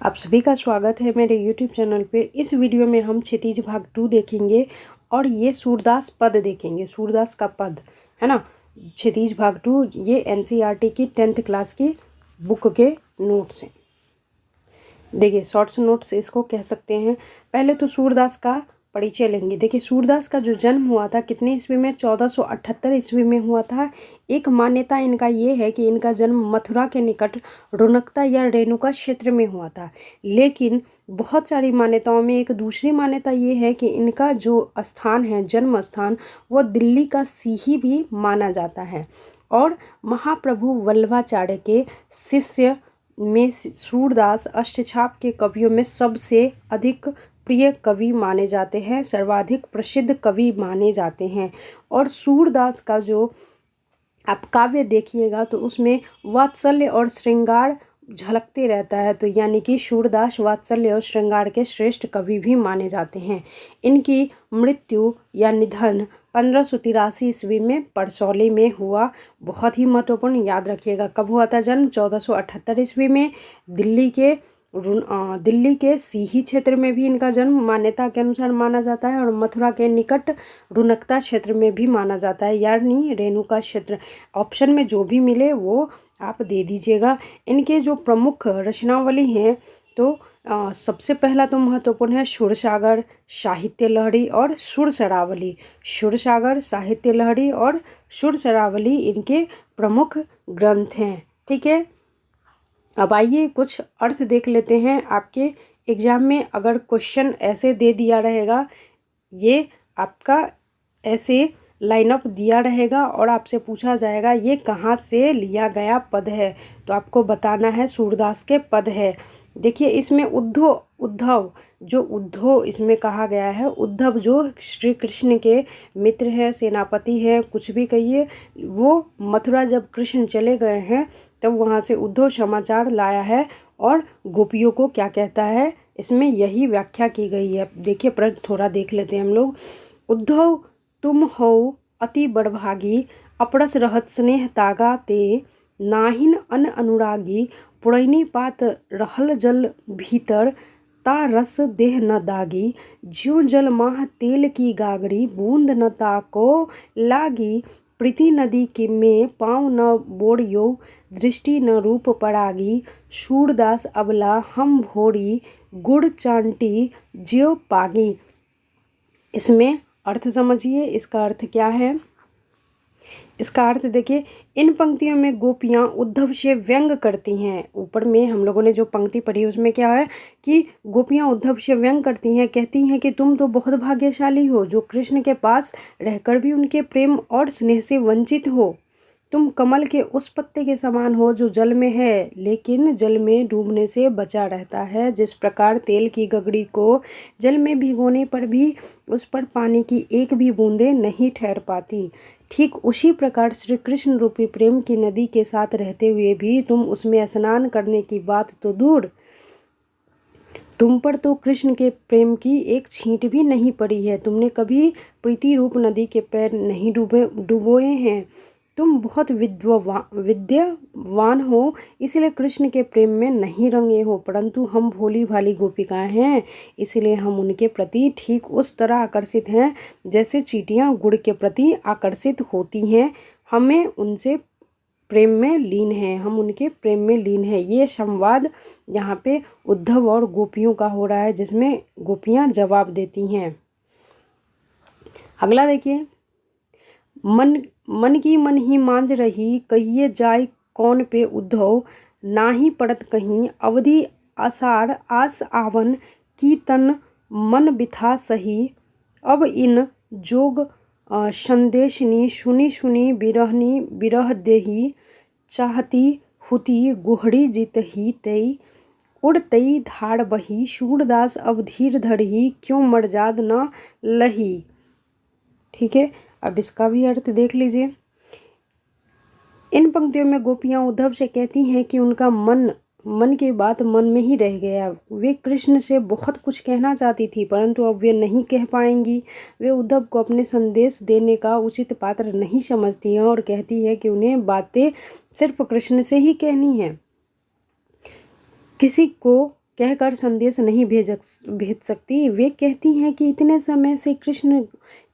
आप सभी का स्वागत है मेरे YouTube चैनल पे। इस वीडियो में हम क्षितिज भाग 2 देखेंगे और ये सूरदास पद देखेंगे। सूरदास का पद है ना। क्षितिज भाग 2 ये NCERT की 10th क्लास की बुक के नोट्स हैं। देखिए शॉर्ट्स नोट्स इसको कह सकते हैं। पहले तो सूरदास का परिचय लेंगे। देखिए सूरदास का जो जन्म हुआ था कितने ईस्वी में, 1478 ईस्वी में हुआ था। एक मान्यता इनका ये है कि इनका जन्म मथुरा के निकट रोनकता या रेणुका क्षेत्र में हुआ था। लेकिन बहुत सारी मान्यताओं में एक दूसरी मान्यता ये है कि इनका जो स्थान है, जन्म स्थान, वो दिल्ली का सीही भी माना जाता है। और महाप्रभु वल्लभाचार्य के शिष्य में सूरदास अष्टछाप के कवियों में सबसे अधिक प्रिय कवि माने जाते हैं, सर्वाधिक प्रसिद्ध कवि माने जाते हैं। और सूरदास का जो आप काव्य देखिएगा तो उसमें वात्सल्य और श्रृंगार झलकते रहता है। तो यानी कि सूरदास वात्सल्य और श्रृंगार के श्रेष्ठ कवि भी माने जाते हैं। इनकी मृत्यु या निधन 1583 ईस्वी में परसौली में हुआ। बहुत ही महत्वपूर्ण, याद रखिएगा। कब हुआ था जन्म? 1478 ईस्वी में। दिल्ली के सीही क्षेत्र में भी इनका जन्म मान्यता के अनुसार माना जाता है और मथुरा के निकट रुनकता क्षेत्र में भी माना जाता है, यानी रेणुका क्षेत्र। ऑप्शन में जो भी मिले वो आप दे दीजिएगा। इनके जो प्रमुख रचनावली हैं तो सबसे पहला तो महत्वपूर्ण है सुरसागर, साहित्य लहरी और सुरसरावली। सुरसागर, साहित्य लहरी और सुरसरावली इनके प्रमुख ग्रंथ हैं। ठीक है, अब आइए कुछ अर्थ देख लेते हैं। आपके एग्जाम में अगर क्वेश्चन ऐसे दे दिया रहेगा, ये आपका ऐसे लाइनअप दिया रहेगा और आपसे पूछा जाएगा ये कहाँ से लिया गया पद है, तो आपको बताना है सूरदास के पद है। देखिए इसमें उद्धव जो उद्धव इसमें कहा गया है, उद्धव जो श्री कृष्ण के मित्र हैं, सेनापति हैं, कुछ भी कहिए, वो मथुरा जब कृष्ण चले गए हैं तब वहाँ से उद्धव समाचार लाया है और गोपियों को क्या कहता है, इसमें यही व्याख्या की गई है। देखिए प्रश्न थोड़ा देख लेते हैं हम लोग। उद्धव तुम हो अति बड़भागी, अपरस रहत स्नेह तागा ते, नाहिन अन अनुरागी, पुरैनी पात रहल जल भीतर, ता रस देह न दागी, ज्यों जल माह तेल की गागरी, बूंद न ताको लागी, प्रीति नदी के में पाँव न बोड़ियो, दृष्टि न रूप परागी, सूरदास अबला हम भोरी, गुड़ चांटी ज्यो पागी। इसमें अर्थ समझिए, इसका अर्थ क्या है। इसका अर्थ देखिए, इन पंक्तियों में गोपियाँ उद्धव से व्यंग करती हैं। ऊपर में हम लोगों ने जो पंक्ति पढ़ी उसमें क्या है कि गोपियाँ उद्धव से व्यंग करती हैं, कहती हैं कि तुम तो बहुत भाग्यशाली हो जो कृष्ण के पास रहकर भी उनके प्रेम और स्नेह से वंचित हो। तुम कमल के उस पत्ते के समान हो जो जल में है लेकिन जल में डूबने से बचा रहता है। जिस प्रकार तेल की गगड़ी को जल में भिगोने पर भी उस पर पानी की एक भी बूंदे नहीं ठहर पाती, ठीक उसी प्रकार श्री कृष्ण रूपी प्रेम की नदी के साथ रहते हुए भी तुम उसमें स्नान करने की बात तो दूर, तुम पर तो कृष्ण के प्रेम की एक छींट भी नहीं पड़ी है। तुमने कभी प्रीति रूप नदी के पैर नहीं डुबोए हैं। तुम बहुत विद्यावान हो, इसलिए कृष्ण के प्रेम में नहीं रंगे हो, परंतु हम भोली भाली गोपिकाएं हैं, इसलिए हम उनके प्रति ठीक उस तरह आकर्षित हैं जैसे चींटियां गुड़ के प्रति आकर्षित होती हैं। हमें उनसे प्रेम में लीन है, हम उनके प्रेम में लीन है। ये संवाद यहाँ पे उद्धव और गोपियों का हो रहा है जिसमें गोपियाँ जवाब देती हैं। अगला देखिए, मन की मन ही मांझ रही, कहिए जाय कौन पे उद्धव, नाही पड़त कहीं अवधि आषाढ़ आस आवन, की तन मन बिथा सही, अब इन जोग संदेशनी, सुनी सुनी बिरहनी बिरह देही, चाहती हुती गुहड़ी जित ही तई, उड़तई धार बही, सूरदास अब धीर धरही, क्यों मर्जाद न लही। ठीक है, अब इसका भी अर्थ देख लीजिए। इन पंक्तियों में गोपियाँ उद्धव से कहती हैं कि उनका मन की बात मन में ही रह गया। वे कृष्ण से बहुत कुछ कहना चाहती थी परंतु अब वे नहीं कह पाएंगी। वे उद्धव को अपने संदेश देने का उचित पात्र नहीं समझती हैं और कहती है कि उन्हें बातें सिर्फ कृष्ण से ही कहनी है, किसी को कहकर संदेश नहीं भेज सकती। वे कहती हैं कि इतने समय से कृष्ण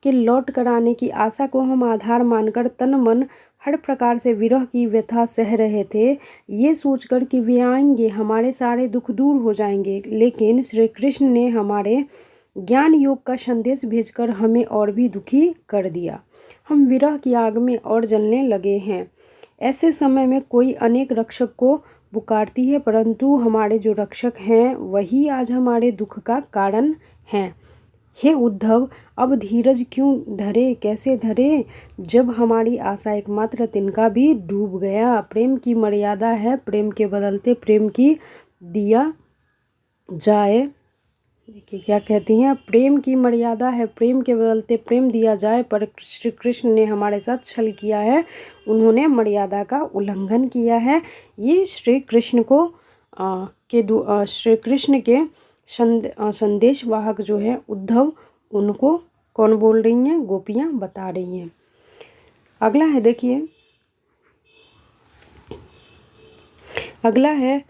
के लौट कर आने की आशा को हम आधार मानकर तन मन हर प्रकार से विरह की व्यथा सह रहे थे, ये सोचकर कि वे आएंगे, हमारे सारे दुख दूर हो जाएंगे। लेकिन श्री कृष्ण ने हमारे ज्ञान योग का संदेश भेजकर हमें और भी दुखी कर दिया। हम विरह की आग में और जलने लगे हैं। ऐसे समय में कोई अनेक रक्षक को पुकारती है, परंतु हमारे जो रक्षक हैं वही आज हमारे दुख का कारण हैं। हे उद्धव, अब धीरज क्यों धरे, कैसे धरे, जब हमारी आशा एकमात्र तिनका भी डूब गया। प्रेम की मर्यादा है, प्रेम के बदलते प्रेम की दिया जाए। देखिए क्या कहती हैं, प्रेम की मर्यादा है, प्रेम के बदलते प्रेम दिया जाए, पर श्री कृष्ण ने हमारे साथ छल किया है, उन्होंने मर्यादा का उल्लंघन किया है। ये श्री कृष्ण को श्री कृष्ण के संदेश वाहक जो है उद्धव, उनको कौन बोल रही हैं, गोपियाँ बता रही हैं। अगला है, देखिए अगला है,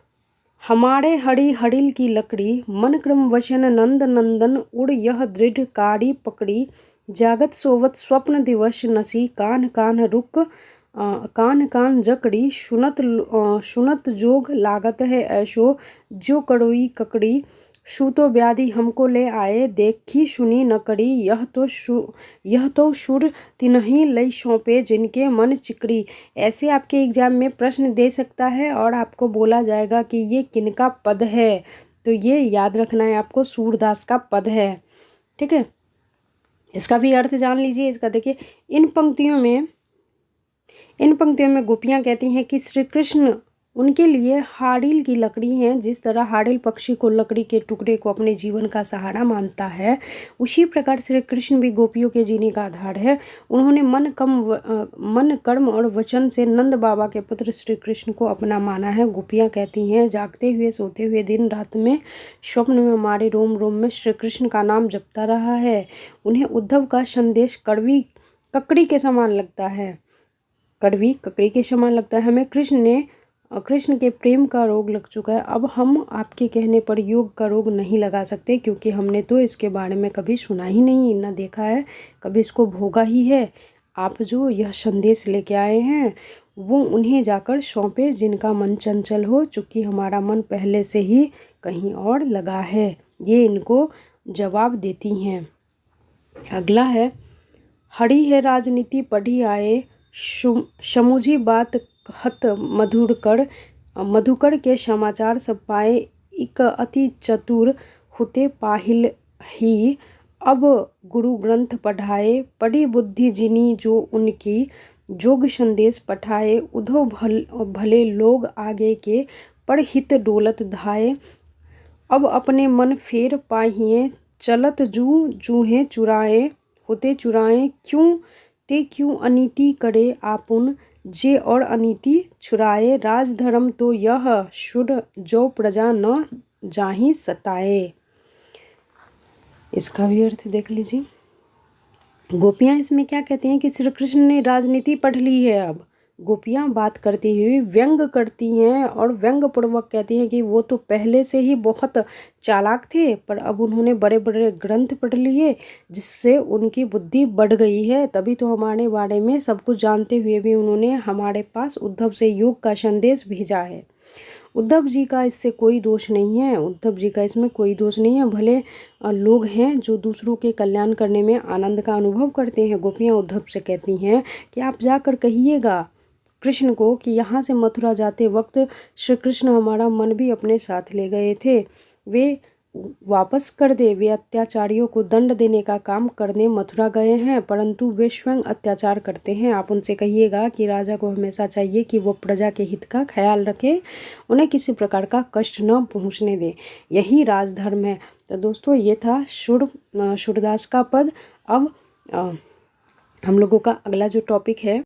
हमारे हरि हरिल की लकड़ी, मन क्रम वचन नंद नंदन, उड़ यह दृढ़ कारी पकड़ी, जागत सोवत स्वप्न दिवस नसी, कान कान रुक कान कान जकड़ी, सुनत जोग लागत है ऐशो, जो कड़ोई ककड़ी, सूतो व्याधि हमको ले आए, देखी सुनी न करी, यह तो सुर तिन्हीं लई सौंपे, जिनके मन चिकड़ी। ऐसे आपके एग्जाम में प्रश्न दे सकता है और आपको बोला जाएगा कि ये किनका पद है, तो ये याद रखना है आपको, सूरदास का पद है। ठीक है, इसका भी अर्थ जान लीजिए। इसका देखिए, इन पंक्तियों में गोपियाँ कहती हैं कि श्री कृष्ण उनके लिए हाड़िल की लकड़ी हैं। जिस तरह हाड़िल पक्षी को लकड़ी के टुकड़े को अपने जीवन का सहारा मानता है, उसी प्रकार श्री कृष्ण भी गोपियों के जीने का आधार है। उन्होंने मन कर्म और वचन से नंद बाबा के पुत्र श्री कृष्ण को अपना माना है। गोपियाँ कहती हैं, जागते हुए सोते हुए दिन रात में स्वप्न में हमारे रोम रोम में श्री कृष्ण का नाम जपता रहा है। उन्हें उद्धव का संदेश कड़वी ककड़ी के समान लगता है, कड़वी ककड़ी के समान लगता है। हमें कृष्ण के प्रेम का रोग लग चुका है। अब हम आपके कहने पर योग का रोग नहीं लगा सकते, क्योंकि हमने तो इसके बारे में कभी सुना ही नहीं, ना देखा है, कभी इसको भोगा ही है। आप जो यह संदेश लेके आए हैं वो उन्हें जाकर सौंपे जिनका मन चंचल हो, चूँकि हमारा मन पहले से ही कहीं और लगा है। ये इनको जवाब देती हैं। अगला है, हरी है राजनीति पढ़ी आए, समूझी बात हत मधुकर के समाचार सब पाए, इक अति चतुर हुते पाहिल ही, अब गुरु ग्रंथ पढ़ाए, पढ़ी बुद्धि जिनी जो उनकी, जोग संदेश पठाए, उधो भले लोग आगे के, पर हित डोलत धाए, अब अपने मन फेर पाहिए, चलत जूहे चुराए होते चुराए, क्यों अनीति करे आपुन, जे और अनीति छुराए, राजधर्म तो यह शुर जो प्रजा न जाहि सताए। इसका भी अर्थ देख लीजिए। गोपियाँ इसमें क्या कहती हैं कि श्री कृष्ण ने राजनीति पढ़ ली है। अब गोपियाँ बात करती हुई व्यंग करती हैं और व्यंग पूर्वक कहती हैं कि वो तो पहले से ही बहुत चालाक थे, पर अब उन्होंने बड़े बड़े ग्रंथ पढ़ लिए जिससे उनकी बुद्धि बढ़ गई है, तभी तो हमारे बारे में सब कुछ जानते हुए भी उन्होंने हमारे पास उद्धव से योग का संदेश भेजा है। उद्धव जी का इससे कोई दोष नहीं है, उद्धव जी का इसमें कोई दोष नहीं है। भले लोग हैं जो दूसरों के कल्याण करने में आनंद का अनुभव करते हैं। गोपियाँ उद्धव से कहती हैं कि आप जाकर कहिएगा कृष्ण को कि यहाँ से मथुरा जाते वक्त श्री कृष्ण हमारा मन भी अपने साथ ले गए थे, वे वापस कर दे। वे अत्याचारियों को दंड देने का काम करने मथुरा गए हैं, परंतु वे स्वयं अत्याचार करते हैं। आप उनसे कहिएगा कि राजा को हमेशा चाहिए कि वो प्रजा के हित का ख्याल रखे, उन्हें किसी प्रकार का कष्ट न पहुंचने दे, यही राजधर्म है। तो दोस्तों, ये था सूरदास का पद। अब हम लोगों का अगला जो टॉपिक है,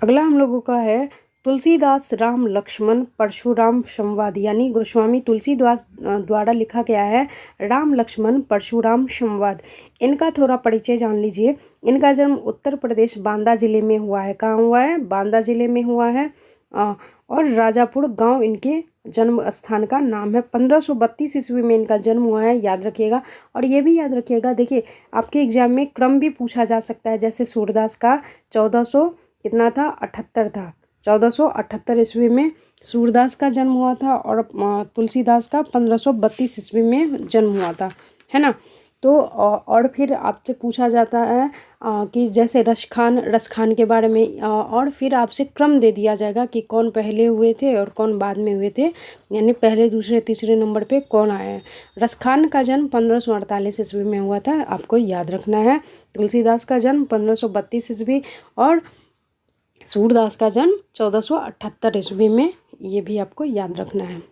अगला हम लोगों का है तुलसीदास राम लक्ष्मण परशुराम संवाद, यानी गोस्वामी तुलसीदास द्वारा लिखा गया है राम लक्ष्मण परशुराम संवाद। इनका थोड़ा परिचय जान लीजिए। इनका जन्म उत्तर प्रदेश बांदा जिले में हुआ है। कहाँ हुआ है? बांदा जिले में हुआ है। और राजापुर गांव इनके जन्म स्थान का नाम है। 1532 ईस्वी में इनका जन्म हुआ है, याद रखिएगा। और ये भी याद रखिएगा, देखिए आपके एग्जाम में क्रम भी पूछा जा सकता है। जैसे सूरदास का 1400 कितना था, 78 था। 1478 ईस्वी में सूरदास का जन्म हुआ था और तुलसीदास का 1532 ईस्वी में जन्म हुआ था, है ना। तो और फिर आपसे पूछा जाता है कि जैसे रसखान के बारे में, और फिर आपसे क्रम दे दिया जाएगा कि कौन पहले हुए थे और कौन बाद में हुए थे, यानी पहले दूसरे तीसरे नंबर पे कौन आए हैं। रसखान का जन्म 1548 ईस्वी में हुआ था, आपको याद रखना है। तुलसीदास का जन्म 1532 ईस्वी और सूरदास का जन्म 1478 ईस्वी में, ये भी आपको याद रखना है।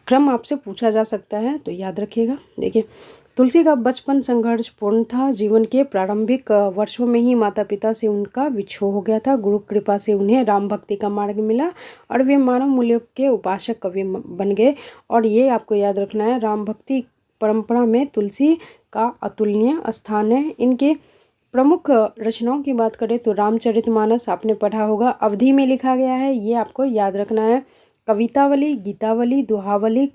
क्रम आपसे पूछा जा सकता है तो याद रखिएगा। देखिए, तुलसी का बचपन संघर्षपूर्ण था। जीवन के प्रारंभिक वर्षों में ही माता पिता से उनका विछोह हो गया था। गुरु कृपा से उन्हें राम भक्ति का मार्ग मिला और वे मानव मूल्यों के उपासक कवि बन गए। और ये आपको याद रखना है, राम भक्ति परंपरा में तुलसी का अतुलनीय स्थान है। इनके प्रमुख रचनाओं की बात करें तो रामचरितमानस आपने पढ़ा होगा, अवधि में लिखा गया है, ये आपको याद रखना है। कवितावली, गीतावली, दोहावली,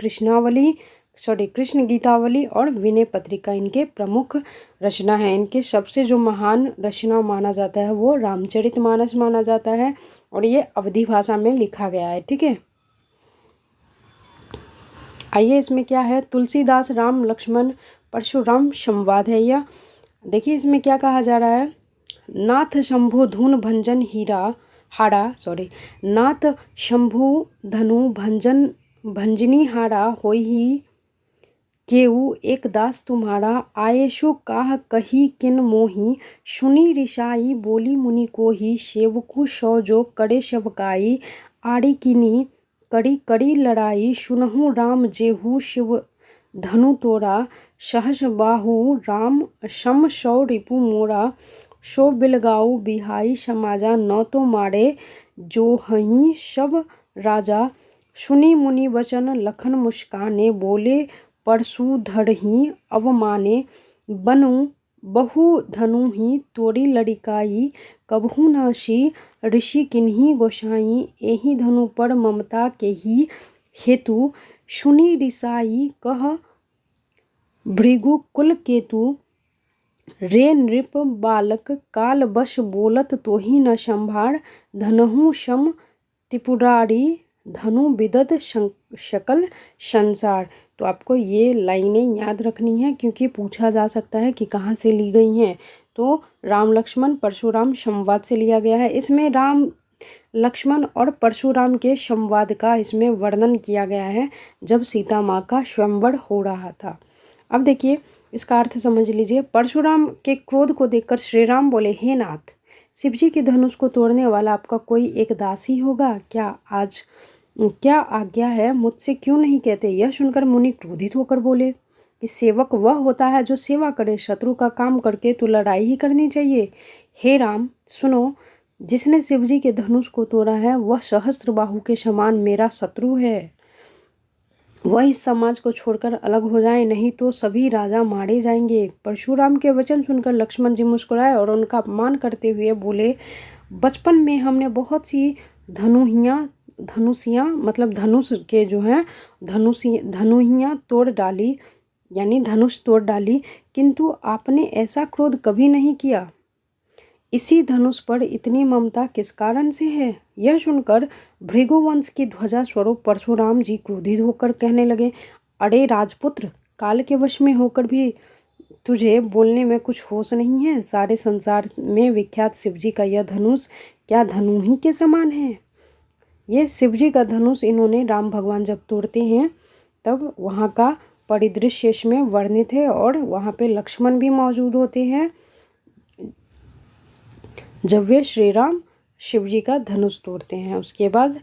कृष्ण गीतावली और विनय पत्रिका इनके प्रमुख रचना है। इनके सबसे जो महान रचना माना जाता है वो रामचरितमानस माना जाता है और ये अवधी भाषा में लिखा गया है, ठीक है। आइए, इसमें क्या है, तुलसीदास राम लक्ष्मण परशुराम संवाद है यह। देखिए इसमें क्या कहा जा रहा है, नाथ शंभु धुन भंजन नाथ शंभु धनु भंजन भंजनी हारा होई ही केऊ एक दास तुम्हारा, आयेशु काह कही किन मोही, सुनी रिसाई बोली मुनि को ही, सेवकु सौ जो करे सबकाई, आड़ी किनी कड़ी कड़ी लड़ाई, सुनहु राम जेहू शिव धनु तोरा, सहस बाहु राम सम सौ रिपु मोरा, सो बिलगाऊ बिहाई समाजा, न तो मारे जो हहीं सब राजा, सुनी मुनि वचन लखन मुस्काने, बोले परशु धरही अवमाने, बनु बहु धनु ही तोड़ी लड़िकाई, कबहू नासी ऋषि किन्हीं गोसाई, एही धनु पर ममता के ही हेतु, सुनी रिसाई कह भृगु कुल केतु, रे नृप बालक काल बश बोलत तोही न संभार, धनहु सम त्रिपुरारी धनु विदत सकल संसार। तो आपको ये लाइनें याद रखनी है क्योंकि पूछा जा सकता है कि कहाँ से ली गई हैं। तो राम लक्ष्मण परशुराम संवाद से लिया गया है। इसमें राम लक्ष्मण और परशुराम के संवाद का इसमें वर्णन किया गया है जब सीता माँ का स्वयंवर हो रहा था। अब देखिए इसका अर्थ समझ लीजिए। परशुराम के क्रोध को देखकर श्री राम बोले, हे नाथ, शिवजी के धनुष को तोड़ने वाला आपका कोई एक दास ही होगा क्या आज्ञा है, मुझसे क्यों नहीं कहते। यह सुनकर मुनि क्रोधित होकर बोले कि सेवक वह होता है जो सेवा करे, शत्रु का काम करके तो लड़ाई ही करनी चाहिए। हे राम सुनो, जिसने शिवजी के धनुष को तोड़ा है वह सहस्त्र बाहु के समान मेरा शत्रु है। वह इस समाज को छोड़कर अलग हो जाए, नहीं तो सभी राजा मारे जाएंगे। परशुराम के वचन सुनकर लक्ष्मण जी मुस्कुराए और उनका अपमान करते हुए बोले, बचपन में हमने बहुत सी धनुषियाँ मतलब धनुष के जो हैं धनुहियाँ तोड़ डाली, यानी धनुष तोड़ डाली, किंतु आपने ऐसा क्रोध कभी नहीं किया। इसी धनुष पर इतनी ममता किस कारण से है। यह सुनकर भृगुवंश की ध्वजा स्वरूप परशुराम जी क्रोधित होकर कहने लगे, अरे राजपुत्र, काल के वश में होकर भी तुझे बोलने में कुछ होश नहीं है। सारे संसार में विख्यात शिवजी का यह धनुष क्या धनु ही के समान है। ये शिवजी का धनुष इन्होंने राम भगवान जब तोड़ते हैं तब वहाँ का परिदृश्य इसमें वर्णित है और वहाँ पे लक्ष्मण भी मौजूद होते हैं जब वे श्री राम शिवजी का धनुष तोड़ते हैं। उसके बाद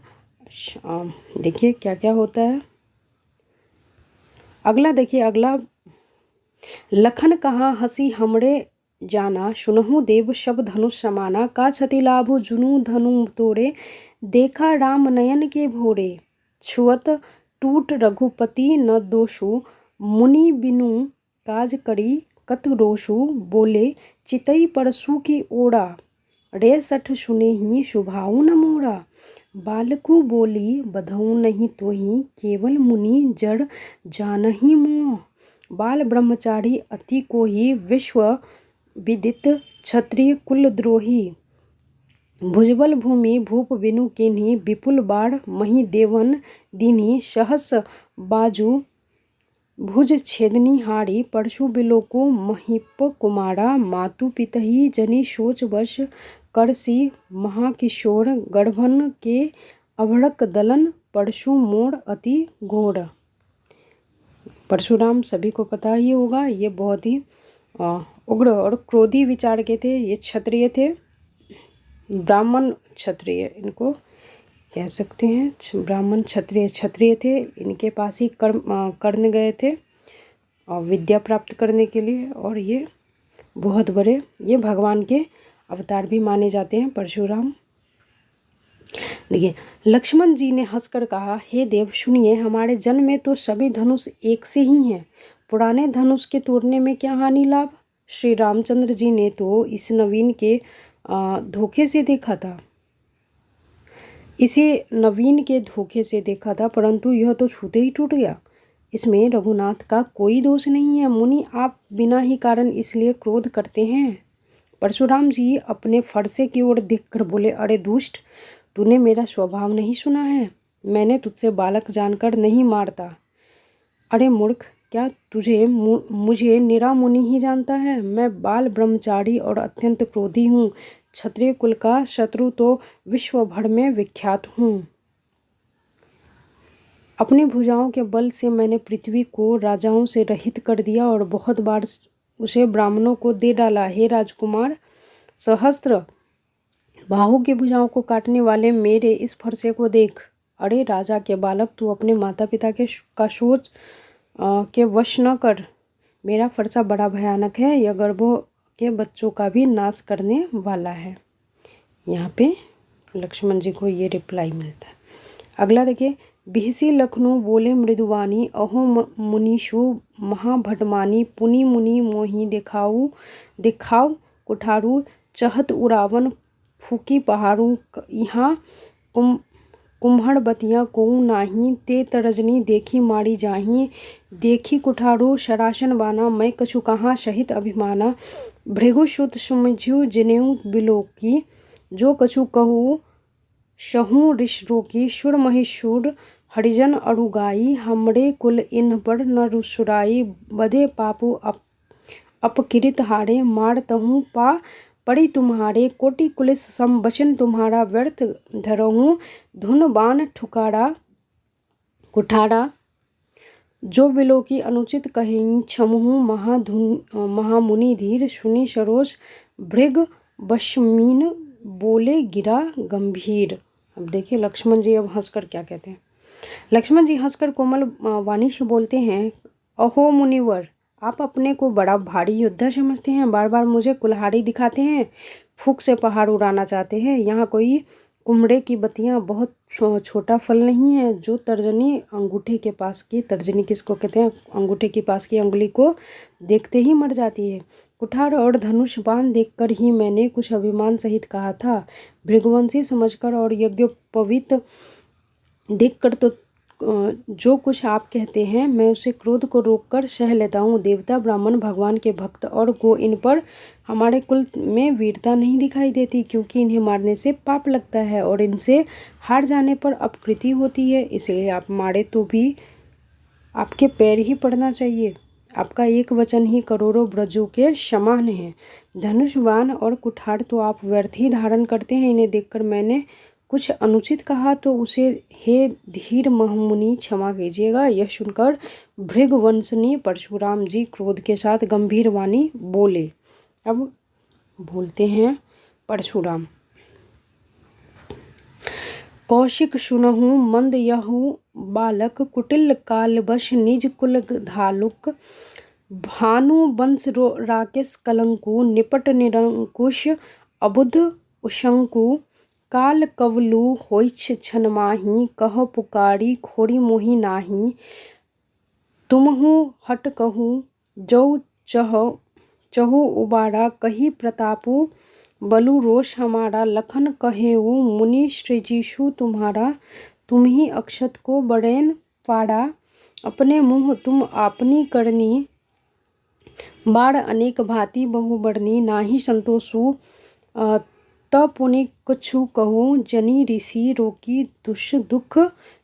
देखिए क्या क्या होता है। अगला देखिए, अगला, लखन कहाँ हंसी हमरे जाना, सुनहु देव शब धनुष समाना, का क्षति लाभु जुनू धनु तोड़े, देखा राम नयन के भोरे, छुअत टूट रघुपति न दोषु, मुनि बिनु काज करी कत रोषु, बोले चितई परसु की ओड़ा, रे सठ सुने ही शुभाऊ न मोरा, बालकु बोली बधऊ नहीं तोहि, केवल मुनि जड़ जानहि मोह। बाल ब्रह्मचारी अति कोहि, विश्व विदित क्षत्रिय कुलद्रोही। भुजबल भूमि भूप बिनु कीन्ही, विपुल बाढ़ मही देवन दीन्ही। सहस बाजू भुज छेदनी हारी, परशु बिलोको महिप कुमारा। मातु पितहि जनि सोच वश, करसी महाकिशोर। गर्भन के अभड़क दलन, परशु मोर अति घोर। परशुराम सभी को पता ही होगा, ये बहुत ही उग्र और क्रोधी विचार के थे। ये क्षत्रिय थे, ब्राह्मण क्षत्रिय इनको कह सकते हैं। ब्राह्मण क्षत्रिय थे। इनके पास ही कर्ण गए थे और विद्या प्राप्त करने के लिए, और ये बहुत बड़े, ये भगवान के अवतार भी माने जाते हैं परशुराम। देखिए, लक्ष्मण जी ने हंसकर कहा, हे देव सुनिए, हमारे जन्म में तो सभी धनुष एक से ही हैं। पुराने धनुष के तोड़ने में क्या हानि लाभ। श्री रामचंद्र जी ने तो इस नवीन के धोखे से देखा था, इसे नवीन के धोखे से देखा था, परंतु यह तो छूते ही टूट गया। इसमें रघुनाथ का कोई दोष नहीं है। मुनि, आप बिना ही कारण इसलिए क्रोध करते हैं। परशुराम जी अपने फरसे की ओर देखकर बोले, अरे दुष्ट, तूने मेरा स्वभाव नहीं सुना है। मैंने तुझसे बालक जानकर नहीं मारता। अरे मूर्ख, क्या तुझे मुझे निरा मुनि ही जानता है। मैं बाल ब्रह्मचारी और अत्यंत क्रोधी हूँ। क्षत्रिय कुल का शत्रु तो विश्व भर में विख्यात हूँ। अपनी भुजाओं के बल से मैंने पृथ्वी को राजाओं से रहित कर दिया और बहुत बार उसे ब्राह्मणों को दे डाला। हे राजकुमार, सहस्त्र बाहु की भुजाओं को काटने वाले मेरे इस फरसे को देख। अरे राजा के बालक, तू अपने माता पिता का सोच के वश न कर। मेरा फरसा बड़ा भयानक है, यह गर्भों के बच्चों का भी नाश करने वाला है। यहाँ पे लक्ष्मण जी को ये रिप्लाई मिलता है। अगला देखिए, बिहसी लखनऊ बोले मृदुवानी, अहो मुनीषु महाभटमानी। पुनि मुनि मोहि दिखाऊ कुठारू, चहत उड़ावन फूकी पहाड़ू। यहाँ कुम्हड़ बतिया कोऊ नाही, ते तरजनी देखी मारी जाही। देखी कुठारू शरासन बाना, मैं कछु कहाँ सहित अभिमाना। भृगुसुत सुमझु जनेऊ बिलोकी, जो कछु कहू सहू ऋष रोकी। सुर महिषुर हरिजन अरुगाई, हमरे कुल इन पर न रुसुराई। बधे पापु अपकृत हारे, मार तहूँ पा पड़ी तुम्हारे। कोटि कुलिस सम वचन तुम्हारा, व्यर्थ धरहूँ धुन बाण ठुकारा कुठारा। जो बिलो की अनुचित कहीं क्षमहूँ, महामुनि धीर सुनी सरोज। भृग बशमीन बोले गिरा गंभीर। अब देखिए लक्ष्मण जी अब हंसकर क्या कहते हैं। लक्ष्मण जी हंसकर कोमल वाणी से बोलते हैं, अहो मुनिवर, आप अपने को बड़ा भारी योद्धा समझते हैं। बार बार मुझे कुल्हाड़ी दिखाते हैं, फूंक से पहाड़ उड़ाना चाहते हैं। यहाँ कोई कुम्हड़े की बत्तियाँ बहुत छोटा फल नहीं है, जो तर्जनी अंगूठे के पास की, तर्जनी किसको कहते हैं, अंगूठे के पास की अंगुली को देखते ही मर जाती है। कुठार और धनुष बाण देखकर ही मैंने कुछ अभिमान सहित कहा था। भृगुवंशी समझकर और यज्ञोपवीत देखकर तो जो कुछ आप कहते हैं मैं उसे क्रोध को रोककर सह लेता हूँ। देवता, ब्राह्मण, भगवान के भक्त और गो, इन पर हमारे कुल में वीरता नहीं दिखाई देती, क्योंकि इन्हें मारने से पाप लगता है और इनसे हार जाने पर अपकृति होती है। इसलिए आप मारे तो भी आपके पैर ही पड़ना चाहिए। आपका एक वचन ही करोड़ों ब्रजों के समान है। धनुष बाण और कुठार तो आप व्यर्थ ही धारण करते हैं। इन्हें देखकर मैंने कुछ अनुचित कहा तो उसे हे धीर महामुनि क्षमा कीजिएगा। यह सुनकर भृगुवंशनी परशुराम जी क्रोध के साथ गंभीर वाणी बोले। अब बोलते हैं परशुराम, कौशिक सुनहु मंद यहु बालक, कुटिल कालवश निज कुल धालुक। भानु वंश राकेश कलंकु, निपट निरंकुश अबुध उशंकु। काल कवलु होइछ छनमाही, कह पुकारी खोरी मोहि नाही। तुमहु हट कहू जो चहु उबारा, कही प्रतापु बलु रोष हमारा, लखन कहेऊ मुनि सृजिषु तुम्हारा। तुम ही अक्षत को बड़ेन पाड़ा, अपने मुँह तुम आपनी करनी। बाढ़ अनेक भांति बहु बढ़नी, नाही संतोषु त पुनि कछु कहूँ। जनी ऋषि रोकी दुष दुख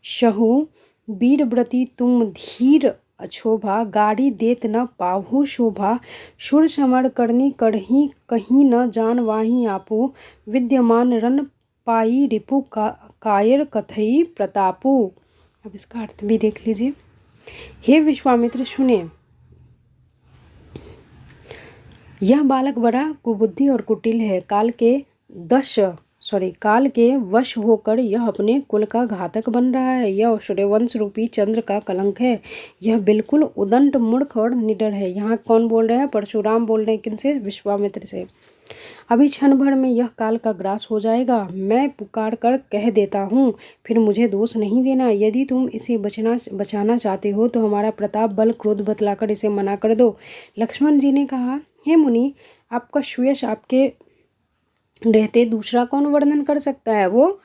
सहू, वीर व्रती तुम धीर अछोभा। गाड़ी देत न पाहु शोभा, सुर समर करनी करही कहीं न जान वाही आपू। विद्यमान रन पाई रिपु कायर कथई प्रतापू। अब इसका अर्थ भी देख लीजिए। हे विश्वामित्र सुने, यह बालक बड़ा कुबुद्धि और कुटिल है। काल के वश होकर यह अपने कुल का घातक बन रहा है। यह सूर्यवंश रूपी चंद्र का कलंक है। यह बिल्कुल उदंड मूर्ख और निडर है। यहाँ कौन बोल रहे हैं? परशुराम बोल रहे हैं। किनसे? विश्वामित्र से। अभी क्षण भर में यह काल का ग्रास हो जाएगा। मैं पुकार कर कह देता हूँ, फिर मुझे दोष नहीं देना। यदि तुम इसे बचाना चाहते हो तो हमारा प्रताप बल क्रोध बतलाकर इसे मना कर दो। लक्ष्मण जी ने कहा, हे मुनि, आपका सुयश आपके रहते दूसरा कौन वर्णन कर सकता है? वो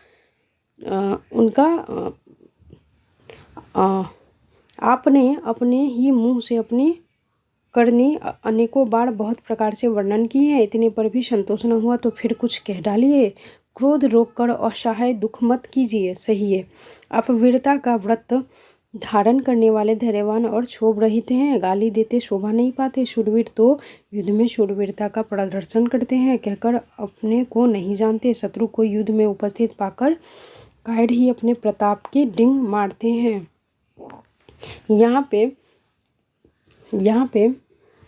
आपने अपने ही मुंह से अपनी करनी अनेकों बार बहुत प्रकार से वर्णन की है। इतने पर भी संतोष न हुआ तो फिर कुछ कह डालिए। क्रोध रोककर असहाय दुख मत कीजिए, सहिए। आप वीरता का व्रत धारण करने वाले धैर्यवान और क्षोभ रहित हैं। गाली देते शोभा नहीं पाते। शूरवीर तो युद्ध में शूरवीरता का प्रदर्शन करते हैं, कहकर अपने को नहीं जानते। शत्रु को युद्ध में उपस्थित पाकर कायर ही अपने प्रताप की डिंग मारते हैं। यहाँ पे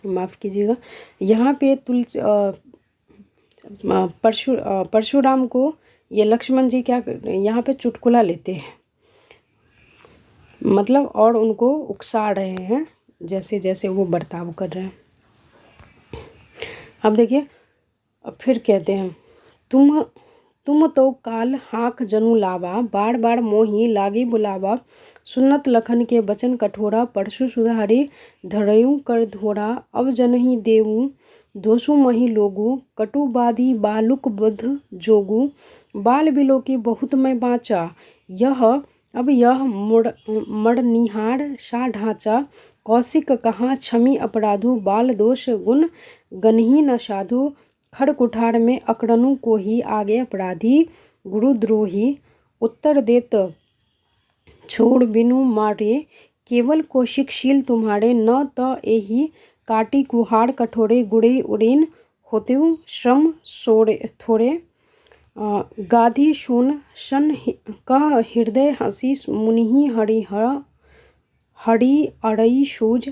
माफ़ कीजिएगा, यहाँ पे परशुराम को ये लक्ष्मण जी क्या यहाँ पे चुटकुला लेते हैं, मतलब, और उनको उकसा रहे हैं जैसे जैसे वो बर्ताव कर रहे हैं। अब देखिए, अब फिर कहते हैं, तुम तो काल हाँक जनु लावा, बार बार मोही लागी बुलावा। सुन्नत लखन के बचन कठोरा, परशु सुधारी धरयू कर धोरा। अब जनहि देवू दोषु मही लोगू, कटुबादी बालुक बध जोगू। बाल बिलो की बहुत मैं बाँचा, यह मड़निहार सा ढांचा। कौशिक कहाँ क्षमी अपराधु, बाल दोष गुण गनही न साधु। खड़ कुठार में अकड़नु को ही, आगे अपराधी गुरुद्रोही। उत्तर देत छोड़ बिनु मारे, केवल कौशिकशील तुम्हारे। न त एही काटी कुहाड़, कठोरे गुड़े उड़ीन होते श्रम थोड़े। गाधी सुन सन कह हृदय हसी, मुनि हरि अड़ई सूझ।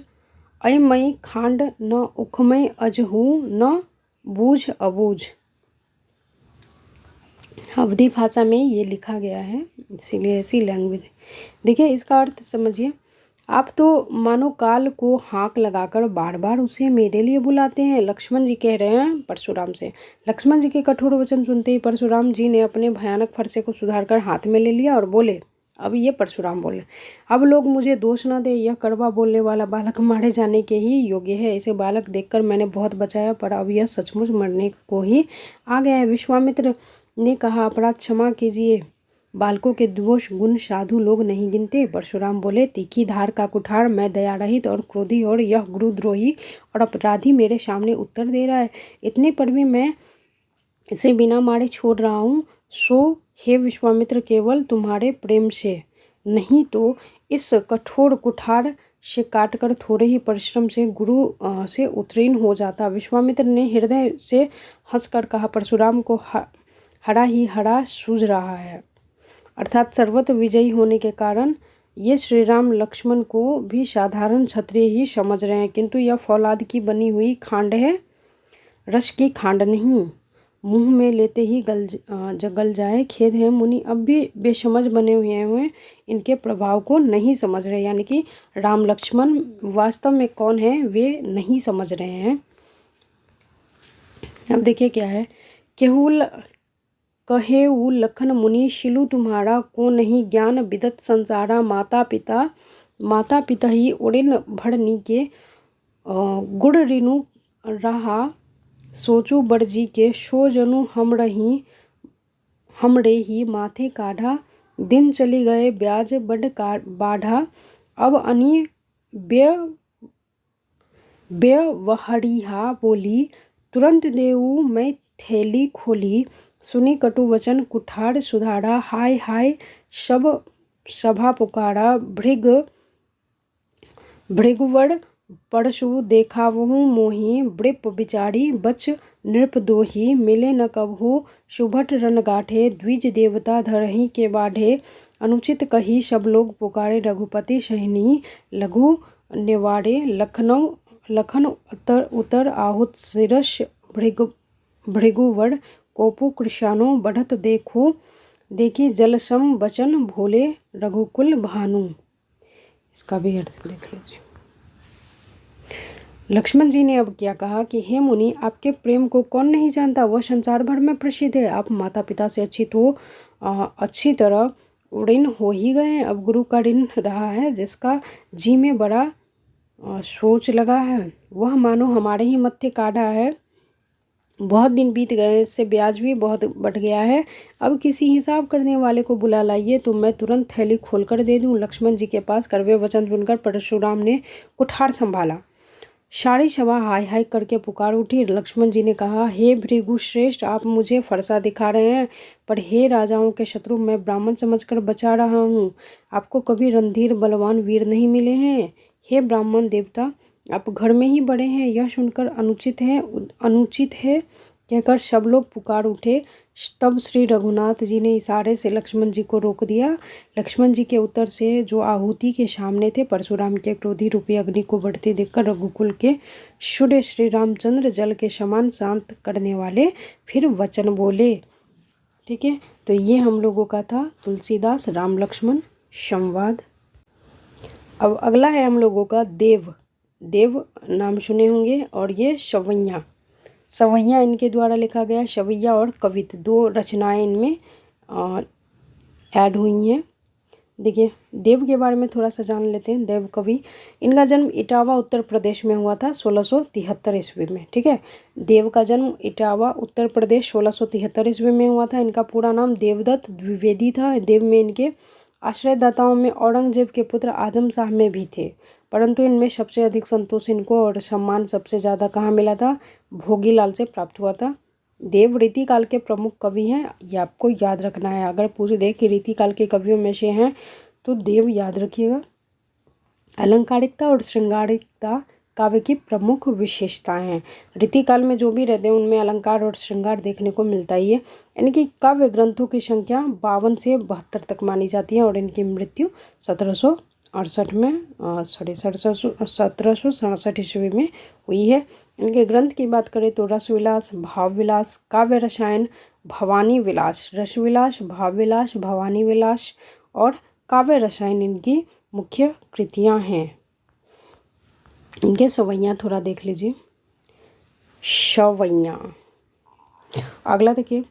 अयमय खांड न उखमय अजहू, न बूझ अबूझ। अवधी भाषा में ये लिखा गया है, इसीलिए ऐसी लैंग्वेज। देखिए, इसका अर्थ समझिए। आप तो मानो काल को हाँक लगाकर बार बार उसे मेरे लिए बुलाते हैं। लक्ष्मण जी कह रहे हैं परशुराम से। लक्ष्मण जी के कठोर वचन सुनते ही परशुराम जी ने अपने भयानक फरसे को सुधारकर हाथ में ले लिया और बोले, अब ये परशुराम बोले, अब लोग मुझे दोष न दे। यह कड़वा बोलने वाला बालक मारे जाने के ही योग्य है। इसे बालक देखकर मैंने बहुत बचाया, पर अब यह सचमुच मरने को ही आ गया है। विश्वामित्र ने कहा, अपराध क्षमा कीजिए। बालकों के दोष गुण साधु लोग नहीं गिनते। परशुराम बोले, तीखी धार का कुठार, मैं दया रहित और क्रोधी, और यह गुरुद्रोही और अपराधी मेरे सामने उत्तर दे रहा है। इतने पर भी मैं इसे बिना मारे छोड़ रहा हूँ। सो हे विश्वामित्र, केवल तुम्हारे प्रेम से, नहीं तो इस कठोर कुठार से काटकर थोड़े ही परिश्रम से गुरु से उत्तीर्ण हो जाता। विश्वामित्र ने हृदय से हंसकर कहा, परशुराम को हरा ही हरा सूझ रहा है, अर्थात सर्वत्र विजयी होने के कारण ये श्री राम लक्ष्मण को भी साधारण क्षत्रिय ही समझ रहे हैं, किंतु यह फौलाद की बनी हुई खांड है, रस की खांड नहीं। मुंह में लेते ही गल जाए। खेद है मुनि अब भी बेसमझ बने हुए हैं, इनके प्रभाव को नहीं समझ रहे, यानी कि राम लक्ष्मण वास्तव में कौन है वे नहीं समझ रहे हैं। अब देखिए क्या है, कहेऊ लखन मुनि शिलु तुम्हारा, को नहीं ज्ञान विदत संसारा। माता पिता ही उड़िन भड़नी के, गुड़ रिनु रहा सोचू बड़जी के सो जनु हमरे ही माथे काढ़ा। दिन चली गए ब्याज बड़ बाढ़ा। अब अनी व्यवहरिहा बोली। तुरंत देऊ मैं थैली खोली। सुनी कटु वचन कुठार सुधारा। हाय हाय सब सभा पुकारा। भृगुवर परशु देखावहु मोही। वृप बिचारी बच नृप दोही। मिले न कबहु सुभट रन गाठे। द्विज देवता धरही के बाढ़े। अनुचित कही सब लोग पुकारे। रघुपति सहिनी लघु निवारे। लखन उतर आहुत शिरस। भृगुवर कोपु कृशानु बढ़त देखी जलसम बचन भोले रघुकुल भानु। इसका भी अर्थ देख लीजिए। लक्ष्मण जी ने अब क्या कहा कि हे मुनि, आपके प्रेम को कौन नहीं जानता, वह संसार भर में प्रसिद्ध है। आप माता पिता से अच्छी तरह ऋण हो ही गए। अब गुरु का ऋण रहा है। जिसका जी में बड़ा सोच लगा है, वह मानो हमारे ही मत्थे काढ़ा है। बहुत दिन बीत गए, इससे ब्याज भी बहुत बढ़ गया है। अब किसी हिसाब करने वाले को बुला लाइए तो मैं तुरंत थैली खोलकर दे दूं। लक्ष्मण जी के पास कड़वे वचन सुनकर परशुराम ने कुठार संभाला। सारी सभा हाय हाय करके पुकार उठी। लक्ष्मण जी ने कहा, हे भृगु श्रेष्ठ, आप मुझे फरसा दिखा रहे हैं, पर हे राजाओं के शत्रु, मैं ब्राह्मण समझकर बचा रहा हूँ। आपको कभी रणधीर बलवान वीर नहीं मिले हैं। हे ब्राह्मण देवता, आप घर में ही बड़े हैं। यह सुनकर अनुचित है कहकर सब लोग पुकार उठे। तब श्री रघुनाथ जी ने इशारे से लक्ष्मण जी को रोक दिया। लक्ष्मण जी के उत्तर से जो आहुति के सामने थे, परशुराम के क्रोधी रूपी अग्नि को बढ़ते देखकर रघुकुल के सूर्य श्री रामचंद्र जल के समान शांत करने वाले फिर वचन बोले। ठीक है, तो ये हम लोगों का था तुलसीदास राम लक्ष्मण संवाद। अब अगला है हम लोगों का देव नाम सुने होंगे, और ये सवैया इनके द्वारा लिखा गया। सवैया और कवित दो रचनाएं इनमें ऐड हुई हैं। देखिए, देव के बारे में थोड़ा सा जान लेते हैं। देव कवि, इनका जन्म इटावा उत्तर प्रदेश में हुआ था 1673 ईस्वी में। ठीक है, देव का जन्म इटावा उत्तर प्रदेश 1673 ईस्वी में हुआ था। इनका पूरा नाम देवदत्त द्विवेदी था। देव में इनके आश्रयदाताओं में औरंगजेब के पुत्र आजम शाह में भी थे, परंतु इनमें सबसे अधिक संतोष इनको और सम्मान सबसे ज़्यादा कहाँ मिला था, भोगीलाल से प्राप्त हुआ था। देव रीति काल के प्रमुख कवि हैं, ये आपको याद रखना है। अगर पूछ दे कि रीति काल के कवियों में से हैं तो देव याद रखिएगा। अलंकारिकता और श्रृंगारिकता काव्य की प्रमुख विशेषताएं हैं। रीतिकाल में जो भी रहते हैं उनमें अलंकार और श्रृंगार देखने को मिलता ही है। यानी कि काव्य ग्रंथों की संख्या 52 से 72 तक मानी जाती है, और इनकी मृत्यु 1768 में 1767 ईस्वी में हुई है। इनके ग्रंथ की बात करें तो रसविलास, भावविलास, काव्य रसायन, भवानी विलास, रसविलास, भावविलास, भवानी विलास और काव्य रसायन इनकी मुख्य कृतियां हैं। इनके सवैया थोड़ा देख लीजिए। सवैया, अगला देखिए,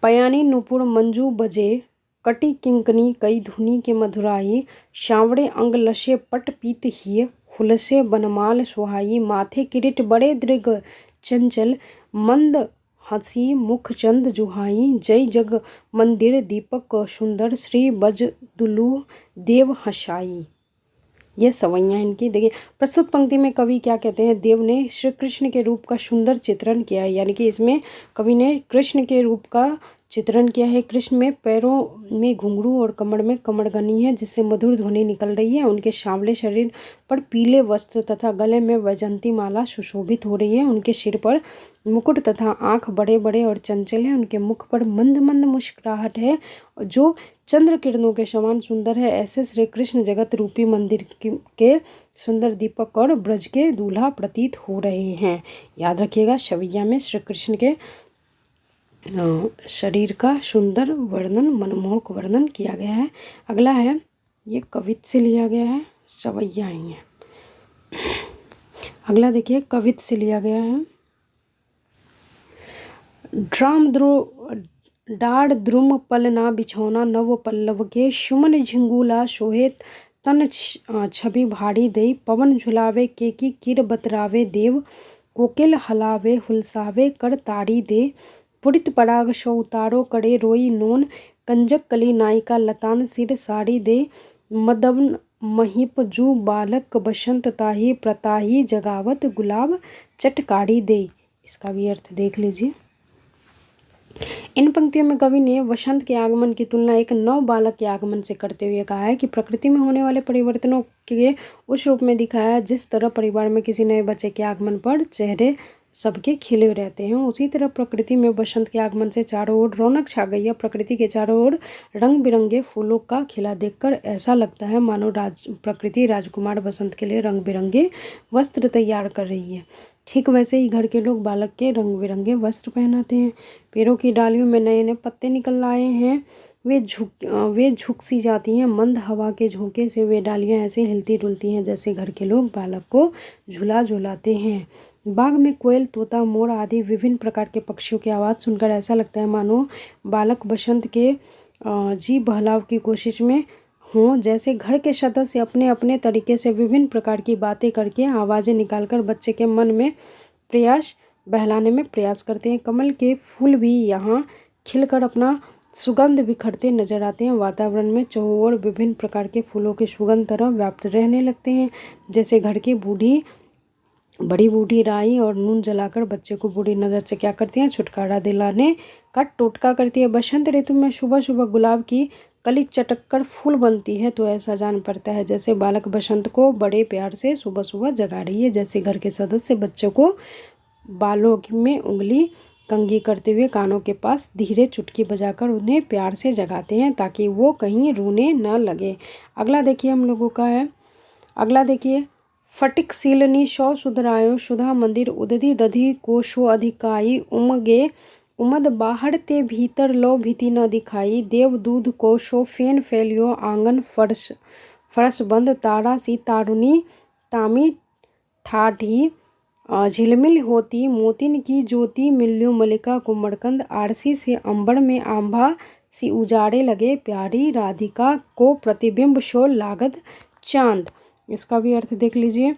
पयानी नुपुर मंजू बजे, कटी किंकनी कई धुनी के मधुराई, सांवरे अंग लसे पट पीत ही, हुलसे बनमाल सुहाई, माथे किरीट बड़े दृग चंचल, मंद हंसी मुख चंद जुहाई, जय जग मंदिर दीपक सुंदर, श्री बजदुलु देव हसाई। ये सवैया इनकी। देखिए, प्रस्तुत पंक्ति में कवि क्या कहते हैं, देव ने श्री कृष्ण के रूप का सुंदर चित्रण किया है। यानी कि इसमें कवि ने कृष्ण के रूप का चित्रण किया है। कृष्ण में पैरों में घुंघरू और कमर में कमरगनी है, जिससे मधुर ध्वनि निकल रही है। उनके सांवले शरीर पर पीले वस्त्र तथा गले में वैजंती माला सुशोभित हो रही है। उनके सिर पर मुकुट तथा आँख बड़े बड़े और चंचल हैं। उनके मुख पर मंद मंद मुस्कुराहट है जो चंद्र किरणों के समान सुंदर है। ऐसे श्री कृष्ण जगत रूपी मंदिर के सुंदर दीपक और ब्रज के दूल्हा प्रतीत हो रहे हैं। याद रखिएगा, सवैया में श्री कृष्ण के शरीर का सुंदर वर्णन, मनमोहक वर्णन किया गया है। अगला है, ये कवित से लिया गया है, सवैया ही है। अगला देखिए, कवित से लिया गया है। डाढ़ द्रुम पलना बिछौना नव पल्लव के, सुमन झिंगुला सोहे तन छवि भारी दई, पवन झुलावे केकी किर बतरावे देव, कोकिल हलावे हुलसावे कर ताड़ी दे, पुरित पराग सो उतारो करे रोई नोन, कंजक कली नायिका लतान सिर साड़ी दे, मदन महीप जू बालक बसंत ताही प्रताही जगावत गुलाब चटकारी दे। इसका भी अर्थ देख लीजिए। इन पंक्तियों में कवि ने वसंत के आगमन की तुलना एक नव बालक के आगमन से करते हुए कहा है कि प्रकृति में होने वाले परिवर्तनों के उस रूप में दिखाया है जिस तरह परिवार में किसी नए बच्चे के आगमन पर चेहरे सबके खिले रहते हैं, उसी तरह प्रकृति में बसंत के आगमन से चारों ओर रौनक छा गई है। प्रकृति के चारों ओर रंग बिरंगे फूलों का खिला देखकर ऐसा लगता है मानो प्रकृति राजकुमार बसंत के लिए रंग बिरंगे वस्त्र तैयार कर रही है। ठीक वैसे ही घर के लोग बालक के रंग बिरंगे वस्त्र पहनाते हैं। पेड़ों की डालियों में नए नए पत्ते निकल आए हैं, वे झुक सी जाती हैं। मंद हवा के झोंके से वे डालियां ऐसे हिलती डुलती हैं जैसे घर के लोग बालक को झूला झुलाते हैं। बाग में कोयल, तोता, मोर आदि विभिन्न प्रकार के पक्षियों की आवाज़ सुनकर ऐसा लगता है मानो बालक बसंत के जी बहलाव की कोशिश में हों, जैसे घर के सदस्य अपने अपने तरीके से विभिन्न प्रकार की बातें करके आवाज़ें निकालकर बच्चे के मन में बहलाने में प्रयास करते हैं। कमल के फूल भी यहाँ खिलकर अपना सुगंध बिखरते नजर आते हैं। वातावरण में चारों ओर विभिन्न प्रकार के फूलों की सुगंध तरह व्याप्त रहने लगते हैं, जैसे घर की बड़ी बूढ़ी राई और नून जलाकर बच्चे को बुरी नज़र से क्या करती हैं, छुटकारा दिलाने का टोटका करती है। बसंत ऋतु में सुबह सुबह गुलाब की कली चटक कर फूल बनती है तो ऐसा जान पड़ता है जैसे बालक बसंत को बड़े प्यार से सुबह सुबह जगा रही है। जैसे घर के सदस्य बच्चों को बालों में उंगली कंघी करते हुए कानों के पास धीरे चुटकी बजाकर उन्हें प्यार से जगाते हैं ताकि वो कहीं रोने न लगे। अगला देखिए हम लोगों का है, अगला देखिए, फटिक सीलनी सौ सुधरायो सुधा मंदिर उदधी दधी को शो अधिकाई, उमगे उमद बाहर ते भीतर लो भीति न दिखाई, देव दूध को शो फेन फैलियो आंगन फरस बंद, तारा सी तारुनी तामी ठाठी झिलमिल होती, मोतिन की ज्योति मिल्यो मलिका कुमरकंद, आरसी से अंबर में आंभा सी उजाड़े लगे, प्यारी राधिका को प्रतिबिंब शो लागत चांद। इसका भी अर्थ देख लीजिए।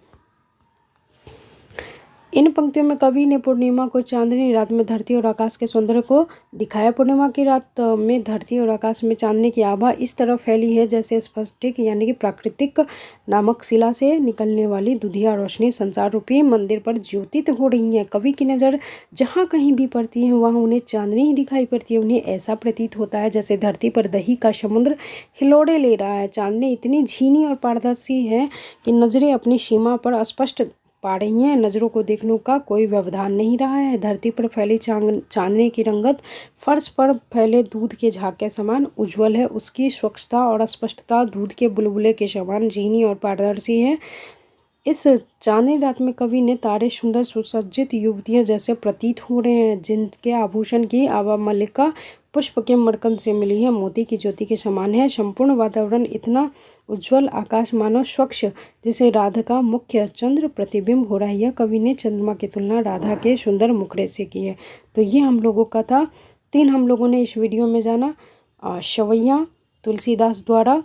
इन पंक्तियों में कवि ने पूर्णिमा को चांदनी रात में धरती और आकाश के सौंदर्य को दिखाया। पूर्णिमा की रात में धरती और आकाश में चांदनी की आभा इस तरह फैली है जैसे स्फटिक यानी कि प्राकृतिक नामक शिला से निकलने वाली दुधिया रोशनी संसार रूपी मंदिर पर ज्योतित हो रही है। कवि की नज़र जहाँ कहीं भी पड़ती है वहाँ उन्हें चांदनी ही दिखाई पड़ती है। उन्हें ऐसा प्रतीत होता है जैसे धरती पर दही का समुद्र हिलोड़े ले रहा है। चांदनी इतनी झीनी और पारदर्शी है कि नजरें अपनी सीमा पर स्पष्ट पा रही हैं। नज़रों को देखने का कोई व्यवधान नहीं रहा है। धरती पर फैली चांदनी की रंगत फर्श पर फैले दूध के झाग के समान उज्जवल है। उसकी स्वच्छता और स्पष्टता दूध के बुलबुले के समान झीनी और पारदर्शी है। इस चांदनी रात में कवि ने तारे सुंदर सुसज्जित युवतियां जैसे प्रतीत हो रहे हैं जिनके आभूषण की आभा मल्लिका पुष्प के मरकंद से मिली है, मोती की ज्योति के समान है। संपूर्ण वातावरण इतना उज्जवल, आकाश मानो स्वच्छ जिसे राधा का मुख्य चंद्र प्रतिबिंब हो रहा है। कवि ने चंद्रमा की तुलना राधा के सुंदर मुखड़े से की है। तो ये हम लोगों का था 3 हम लोगों ने इस वीडियो में जाना। शवैया तुलसीदास द्वारा,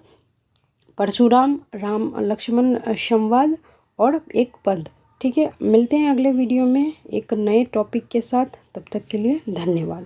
परशुराम राम लक्ष्मण संवाद और एक पद। ठीक है, मिलते हैं अगले वीडियो में एक नए टॉपिक के साथ। तब तक के लिए धन्यवाद।